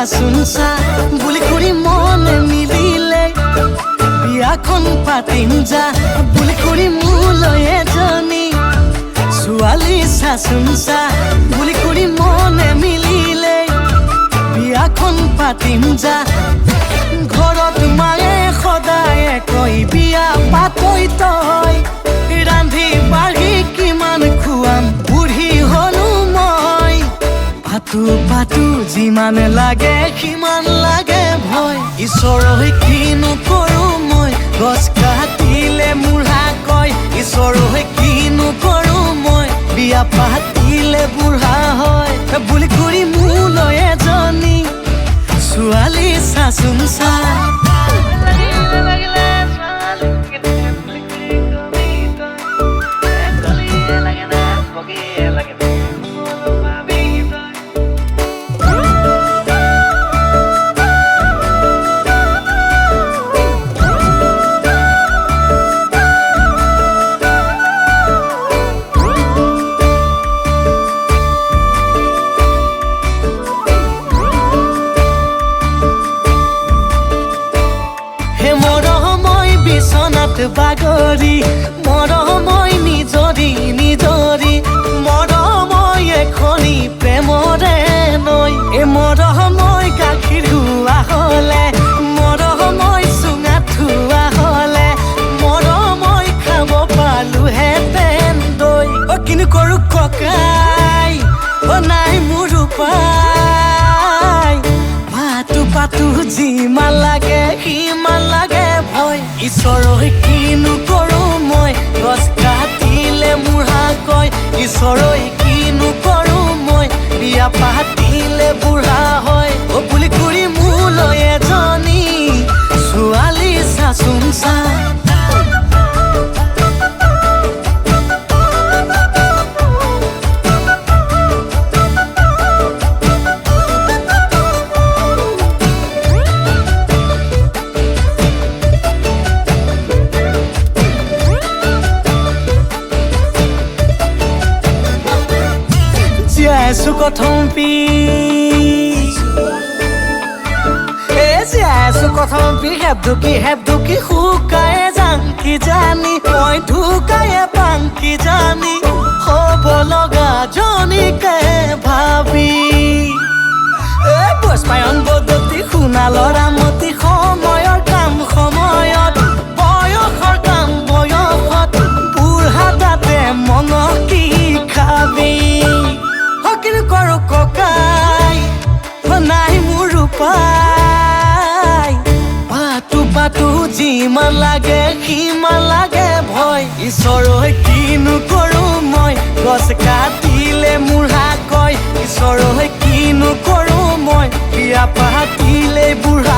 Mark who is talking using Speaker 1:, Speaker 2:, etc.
Speaker 1: চাচোন চা বুলি কৰি মনে মিলিলে বিয়াখন পাতিম যা বুলি কৰি মোলৈ এজনী ছোৱালী চাচোন চা বুলি কৰি মনে মিলিলে বিয়াখন পাতিম যা ঘৰত মায়ে সদায় কয় বিয়া পাতই তই ৰান্ধি বাঢ়ি কিমান খুৱাম বুঢ়ী হলো মই পাতো পাতো যিমান লাগে সিমান লাগে ভয় ঈশ্বৰই কিনো কৰোঁ মই গছ কাটিলে মূঢ়া কয় ঈশ্বৰই কিনো কৰোঁ মই বিয়া পাতিলে বুঢ়া হয় বুলি কৰি মোলৈ এজনী ছোৱালী চাচোন চা বাগৰি মৰমই নিজৰি নিজৰি মৰমই এখনি প্ৰেমৰে নৈ এই মৰমই গাখীৰ হোৱা হলে মৰমই চুঙা থোৱা হলে মৰমই খাব পালোহেঁতেন দৈ কিনো কৰোঁ ককাই নাই মোৰ উপায় পাতো পাতো যিমান লাগে সিমান লাগে ভয় ঈশ্বৰই কিনো কৰোঁ মই গছ কাটিলে মূঢ়া কয় ঈশ্বৰই কিনো কৰোঁ মই বিয়া পাতিলে বুঢ়া হয় বুলি কৰি মোলৈ এজনী ছোৱালী চাচোন চা কথম পিছ কথম পি হেবধুকি শুকায়ে যাম কি জানি মই ঢুকায়ে পাম কি জানি হ'ব লগা জনীকে ভাবি বস্পায়ন বদতি শুনা লৰামতি সময়ৰ কাম সময়ত বয়সৰ কাম বয়সত বুঢ়া তাতে মন কি খাবি কিনো কৰোঁ ককাই নাই মোৰ উপায় পাতো পাতো যিমান লাগে সিমান লাগে ভয় ঈশ্বৰই কিনো কৰোঁ মই গছ কাটিলে মূঢ়া কয় ঈশ্বৰই কিনো কৰোঁ মই বিয়া পাতিলে বুঢ়া